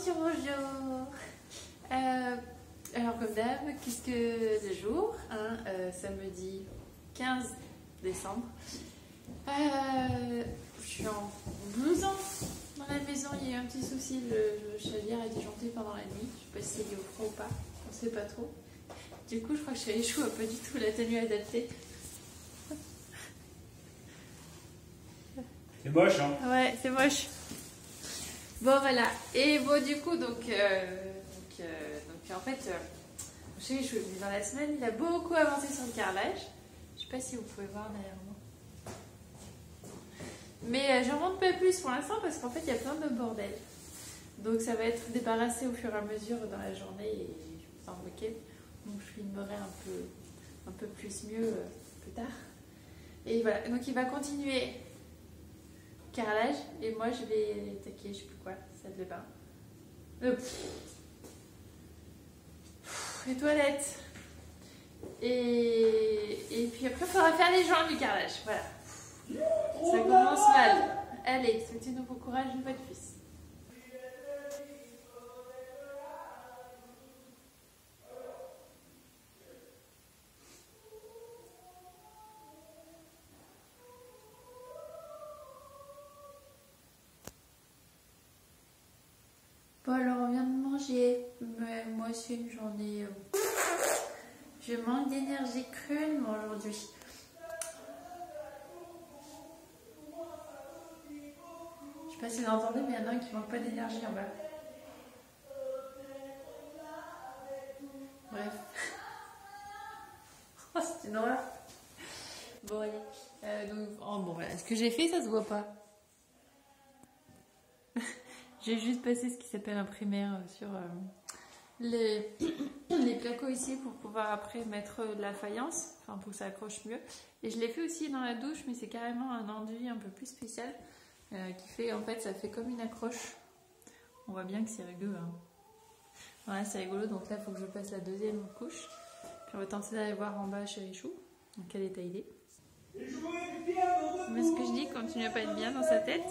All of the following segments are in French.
Bonjour, bonjour. Alors comme d'hab, qu'est-ce que le jour, hein, samedi 15 décembre. Je suis en blouson dans la maison, il y a eu un petit souci, le chaudière a disjoncté pendant la nuit. Je sais pas si c'est lié au froid ou pas, on sait pas trop. Du coup je crois que je échoue pas du tout la tenue adaptée. C'est moche, hein? Ouais, c'est moche. Bon, voilà. Et bon, du coup, donc en fait, je sais, je suis venue dans la semaine, il a beaucoup avancé sur le carrelage. Je sais pas si vous pouvez voir derrière moi. Mais j'en montre pas plus pour l'instant parce qu'en fait, il y a plein de bordel. Donc, ça va être débarrassé au fur et à mesure dans la journée et dans le week-end. Donc, je filmerai un peu plus mieux plus tard. Et voilà. Donc, il va continuer carrelage et moi je vais attaquer je sais plus quoi, salle de bain, les toilettes et puis après il faudra faire les joints du carrelage. Voilà, ça commence mal. Allez, souhaitez-nous bon courage une fois de plus. Bon alors on vient de manger, mais moi c'est une journée, je manque d'énergie cruellement aujourd'hui. Je sais pas si vous entendez, mais il y en a un qui manque pas d'énergie en bas. Bref. Oh, c'est une horreur. Bon allez, donc, oh, bon voilà, ce que j'ai fait ça se voit pas. J'ai juste passé ce qui s'appelle un primaire sur les placos ici pour pouvoir après mettre la faïence, enfin pour que ça accroche mieux. Et je l'ai fait aussi dans la douche, mais c'est carrément un enduit un peu plus spécial qui fait, en fait, ça fait comme une accroche. On voit bien que c'est rigolo. Hein. Voilà, c'est rigolo, donc là il faut que je passe la deuxième couche. Puis on va tenter d'aller voir en bas chez Richou, dans quel état il est. Mais ce que je dis continue à pas être bien dans sa tête.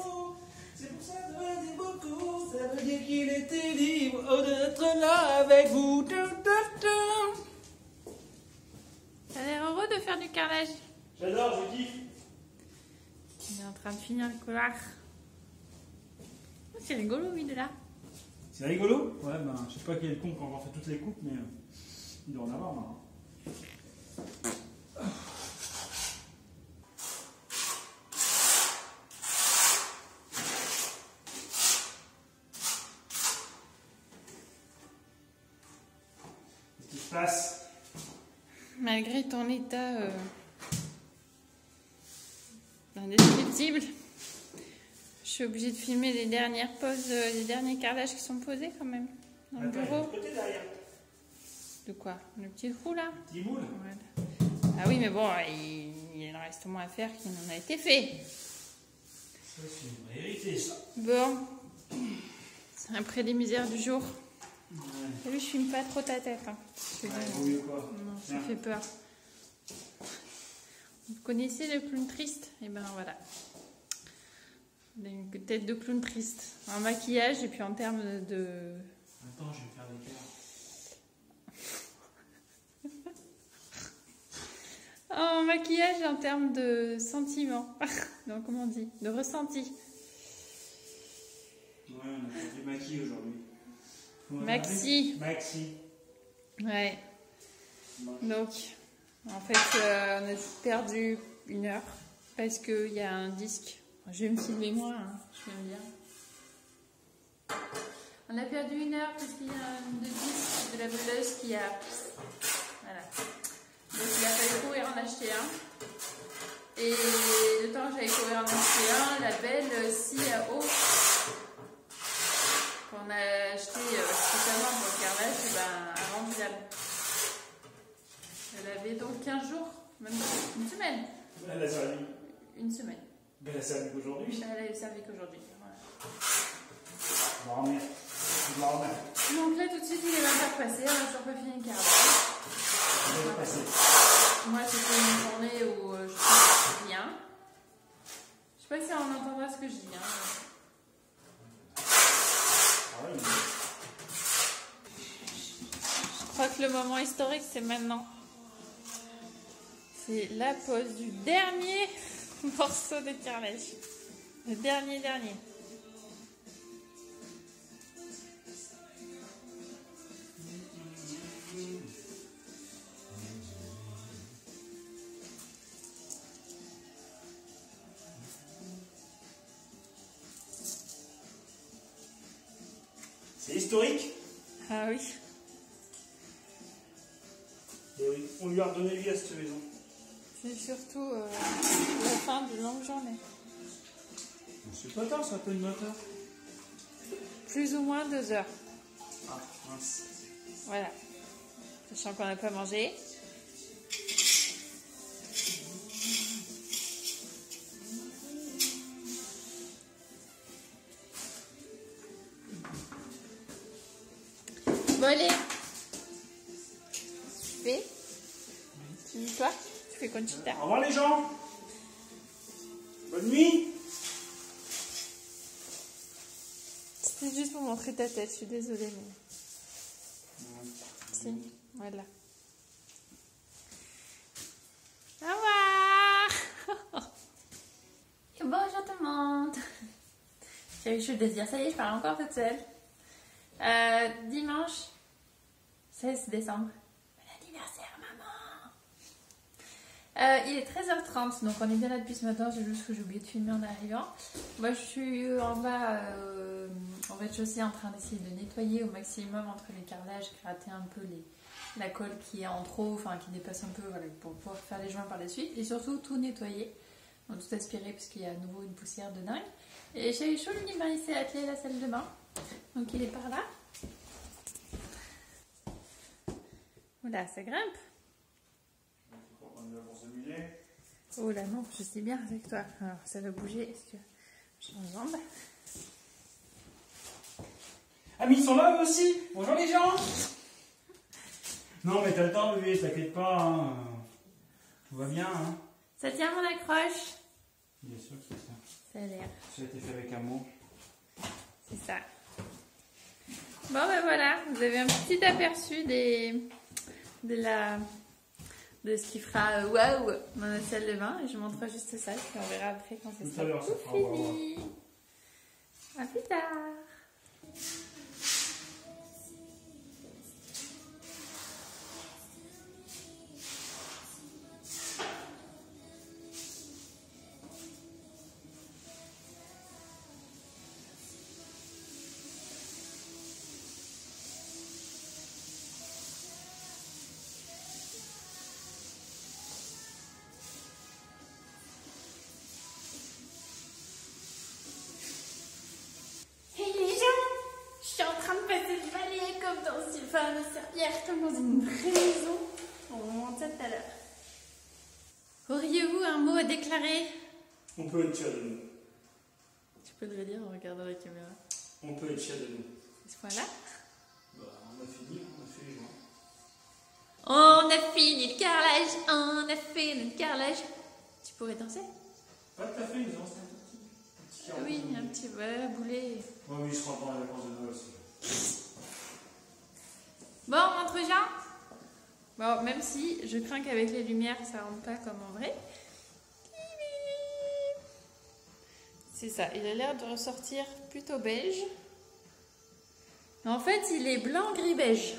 C'est pour ça que ça dit beaucoup, ça veut dire qu'il était libre d'être là avec vous. T'as l'air heureux de faire du carrelage. J'adore, je kiffe. Il est en train de finir le couloir. Oh, c'est rigolo, oui, de là. C'est rigolo? Ouais, ben, je sais pas qui est le con quand on fait toutes les coupes, mais il doit en avoir marre. Qu'est-ce qui se passe? Malgré ton état indescriptible, je suis obligée de filmer les dernières poses, les derniers carrelages qui sont posés quand même dans le bureau. Côté derrière. De quoi? Le petit trou là? Le petit moule. Voilà. Ah oui, mais bon, il en reste moins à faire qu'il en a été fait. Ça, c'est une vérité, ça. Bon, c'est après les misères du jour. Ouais. T'as vu, je filme pas trop ta tête. Hein. Oui, quoi. Non, ça fait peur. Vous connaissez le clown triste? Et ben voilà. Une tête de clown triste. Un maquillage et puis en termes de... Attends, je vais faire des cartes. Un maquillage en termes de sentiment. Donc comment on dit? De ressenti. Ouais, on a fait du maquis aujourd'hui. Maxi. Maxi. Ouais. Donc, en fait, on a perdu 1 heure parce qu'il y a un disque. Je vais me filmer moi, hein, je vais me dire. On a perdu 1 heure parce qu'il y a un disque de la meuleuse qui a... Voilà. Donc il a fallu courir en acheter un. Et le temps que j'allais courir en acheter un, la belle scie à eau qu'on a acheté spécialement pour le carrelage, ben, invendable. Elle avait donc 15 jours, même une semaine. Elle a servi. Une semaine. Elle a servi qu'aujourd'hui. Elle a servi qu'aujourd'hui. Voilà. Je vais la remettre. Je vais la remettre. Donc là, tout de suite, il est 20h passé, on a toujours pas fini le carrelage. Je vais passer. Moi, c'était une journée où je suis bien. Je sais pas si on entendra ce que je dis. Hein. Ah oui. crois que le moment historique, c'est maintenant. C'est la pose du dernier morceau de carrelage. Le dernier. C'est historique. Ah oui. Et oui, on lui a redonné vie à cette maison. C'est surtout la fin d'une longue journée. C'est pas tard, ça peut être 20 heures. Plus ou moins 2 heures. Ah, mince. Voilà. Sachant qu'on n'a pas mangé. Bon allez. Tu fais? Tu dis toi? Tu fais Conchita? Au revoir les gens. Bonne nuit. C'était juste pour montrer ta tête, je suis désolée mais... Si, voilà. Au revoir. Bonjour tout le monde. J'avais eu chaud de dire, ça y est, je parle encore toute seule. Dimanche 16 décembre. Bon anniversaire maman. Il est 13h30, donc on est bien là depuis ce matin, c'est juste que j'ai oublié de filmer en arrivant. Moi je suis en bas, en rez-de-chaussée, en train d'essayer de nettoyer au maximum entre les carrelages, gratter un peu la colle qui est en trop, enfin qui dépasse un peu, voilà, pour pouvoir faire les joints par la suite. Et surtout tout nettoyer, donc tout aspirer puisqu'il y a à nouveau une poussière de dingue. Et j'ai eu chaud, il s'est attelé à la salle de bain, donc il est par là. Oula, ça grimpe. Oh là non, je sais bien avec toi. Alors ça va bouger, est-ce que je change de jambe? Ah mais ils sont là eux aussi. Bonjour les gens. Non mais t'as le temps bébé, t'inquiète pas. Hein. Tout va bien. Hein. Ça tient mon accroche? Bien sûr que c'est ça. Ça a l'air. Ça a été fait avec amour. C'est ça. Bon ben voilà, vous avez un petit aperçu de ce qui fera waouh dans notre salle de bain. Et je montre juste ça, puis on verra après quand c'est tout à l'heure, ça fera fini. À plus tard. Enfin, de serpillère comme dans une vraie maison. On va monter ça tout à l'heure. Auriez-vous un mot à déclarer? On peut être fiers de nous. Tu peux le dire en regardant la caméra. On peut être fiers de nous. À ce point-là? Bah, on a fini, on a fait les joints. On a fini le carrelage, on a fini le carrelage. Tu pourrais danser? Pas tout à fait, ils ont un petit Oui, un petit boulet. Ouais, oui, je serai pendant les vacances de Noël aussi. Bon, on montre Jean. Bon, même si je crains qu'avec les lumières, ça rentre pas comme en vrai. C'est ça, il a l'air de ressortir plutôt beige. En fait, il est blanc, gris, beige.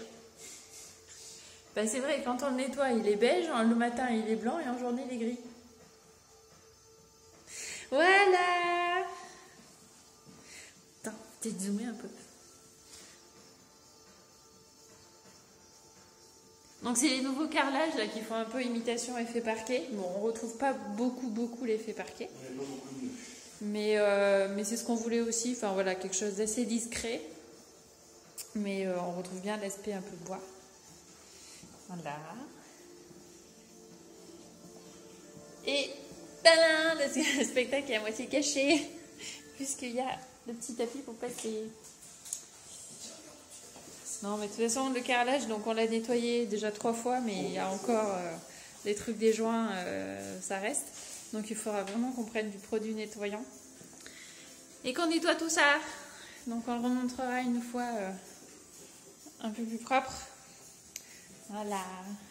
Ben, c'est vrai, quand on le nettoie, il est beige. Le matin, il est blanc et en journée, il est gris. Voilà. Attends, peut-être zoomer un peu. Donc c'est les nouveaux carrelages là qui font un peu imitation effet parquet. Bon, on retrouve pas beaucoup l'effet parquet. Mais c'est ce qu'on voulait aussi. Enfin voilà, quelque chose d'assez discret. Mais on retrouve bien l'aspect un peu bois. Voilà. Et tadam, le spectacle est à moitié caché. Puisqu'il y a le petit tapis pour passer. Non, mais de toute façon, le carrelage, donc on l'a nettoyé déjà 3 fois, mais il y a encore les trucs des joints, ça reste. Donc il faudra vraiment qu'on prenne du produit nettoyant. Et qu'on nettoie tout ça. Donc on le remontrera une fois un peu plus propre. Voilà,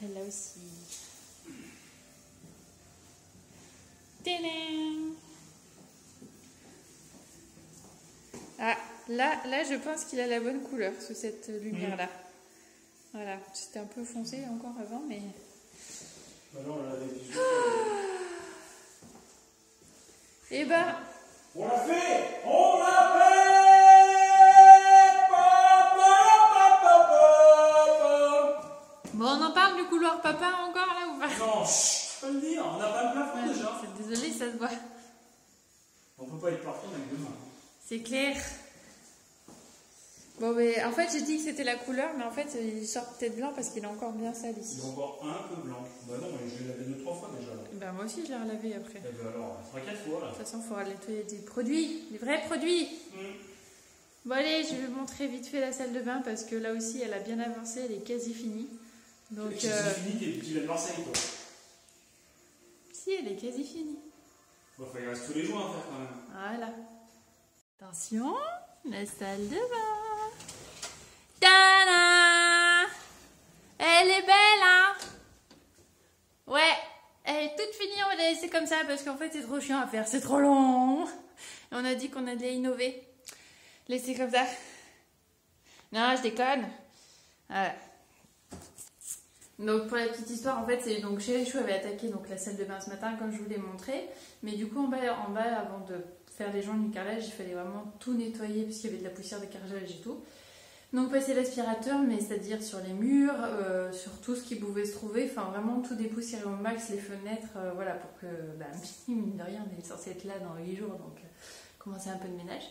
et là aussi. Tadam! Ah, là, je pense qu'il a la bonne couleur sous cette lumière-là. Voilà, c'était un peu foncé encore avant, mais... Alors, on l'avait dit. Eh ben... On l'a fait! On l'a fait! Bon, on en parle du couloir papa encore, là, ou pas? Non, chut, je peux le dire, on n'a pas le plafond déjà. Désolée, ça se voit. On peut pas être partout avec deux mains. C'est clair. Bon, mais en fait, j'ai dit que c'était la couleur, mais en fait, il sort peut-être blanc parce qu'il est encore bien sale ici. Il est encore un peu blanc. Bah non, mais je l'ai lavé 2-3 fois déjà. Là. Bah, moi aussi, je l'ai relavé après. Et ben alors, ça fera 4 fois là. De toute façon, il faudra nettoyer des produits, des vrais produits. Bon, allez, je vais vous montrer vite fait la salle de bain parce que là aussi, elle a bien avancé, elle est quasi finie. Donc, c'est fini, tu viens de Marseille, toi. Si, elle est quasi finie. Bon, il reste tous les jours à faire quand même. Voilà. Attention, la salle de bain. Tada! Elle est belle, hein? Ouais, elle est toute finie, on va la laisser comme ça parce qu'en fait c'est trop chiant à faire, c'est trop long. Et on a dit qu'on allait innover. Laisser comme ça. Non, je déconne. Voilà. Donc pour la petite histoire, en fait, c'est donc Chéri Chou avait attaqué donc la salle de bain ce matin comme je vous l'ai montré. Mais du coup en bas avant de faire les joints du carrelage, il fallait vraiment tout nettoyer parce qu'il y avait de la poussière de carrelage et tout. Donc passer l'aspirateur, mais c'est-à-dire sur les murs, sur tout ce qui pouvait se trouver, enfin vraiment tout dépoussiérer au max, les fenêtres, voilà, pour que, mine de rien, on est censé être là dans 8 jours, donc commencer un peu de ménage.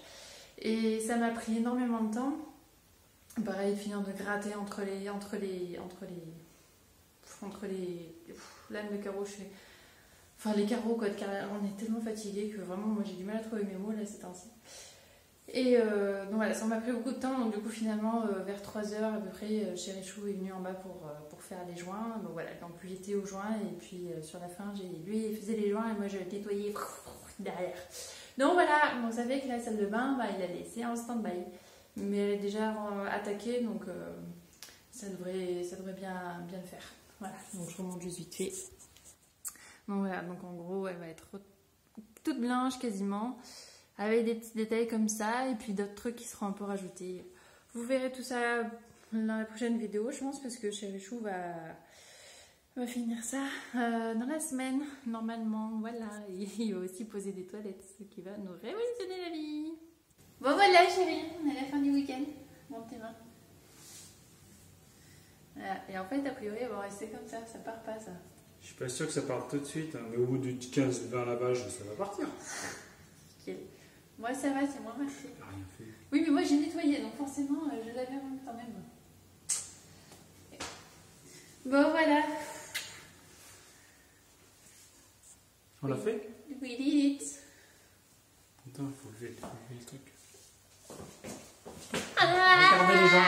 Et ça m'a pris énormément de temps. Pareil, de finir de gratter entre les lames de carreaux, enfin les carreaux quoi, on est tellement fatigués que vraiment moi j'ai du mal à trouver mes mots là ces temps-ci. Et donc voilà, ça m'a pris beaucoup de temps, donc du coup finalement vers 3h à peu près, Chéri Chou est venu en bas pour faire les joints. Donc voilà, donc lui était aux joints et puis sur la fin, lui il faisait les joints et moi je nettoyais derrière. Donc voilà, on savait que la salle de bain, il a laissé en stand-by. Mais elle est déjà attaquée, donc ça devrait bien le faire. Voilà, donc je remonte juste vite fait. Donc voilà, donc en gros elle va être toute blanche quasiment. Avec des petits détails comme ça, et puis d'autres trucs qui seront un peu rajoutés. Vous verrez tout ça dans la prochaine vidéo, je pense, parce que Chéri Chou va finir ça dans la semaine, normalement. Voilà, il va aussi poser des toilettes, ce qui va nous révolutionner la vie. Bon voilà chérie, on est à la fin du week-end. Monte tes mains. Voilà. Et en fait, a priori, elle va rester comme ça part pas ça. Je suis pas sûr que ça parte tout de suite, hein, mais au bout de 15-20 lavages, ça va partir. Okay. Moi ça va, c'est moins marqué. Rien fait. Oui, mais moi j'ai nettoyé, donc forcément je l'avais en même temps même. Bon voilà. On l'a fait? We did it. Attends, il faut lever le truc. Regardez les gens.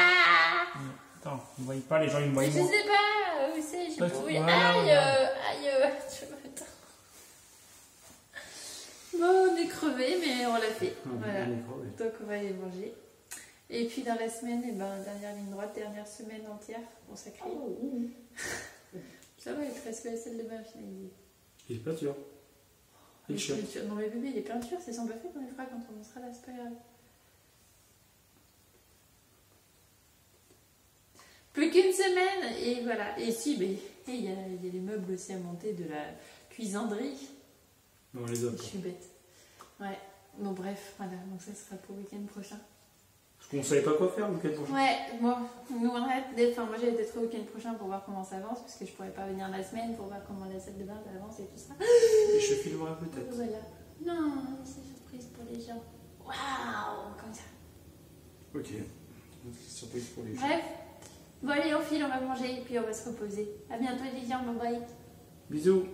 Attends, ils ne voient pas, les gens ils me voient. Je sais pas, où c'est, j'ai pas voulu. Voilà, Aïe, tu m'attends. Bon, on est crevé, mais on l'a fait. Voilà. Donc on va aller manger. Et puis dans la semaine, dernière ligne droite, dernière semaine entière consacrée. Ça va, il te reste la salle de bain finalisée. Il est pas dur. Il est cher. Non mais bébé, il est peinture, c'est sans buffet qu'on les fera quand on sera là, c'est pas grave. Plus qu'une semaine, et voilà. Et si, mais il y a les meubles aussi à monter de la cuisanderie. Non, les autres. Je suis bête. Ouais, bon bref, voilà, donc ça sera pour le week-end prochain. Parce qu'on savait pas quoi faire le week-end prochain. Ouais, moi j'avais peut-être le week-end prochain pour voir comment ça avance, parce que je pourrais pas venir la semaine pour voir comment la salle de bain avance et tout ça. Et je filmerai peut-être. Voilà. Non, c'est surprise pour les gens. Waouh, comme ça. Ok, c'est surprise pour les gens. Bref, bon allez on file, on va manger et puis on va se reposer. À bientôt les gens, bye bye. Bisous.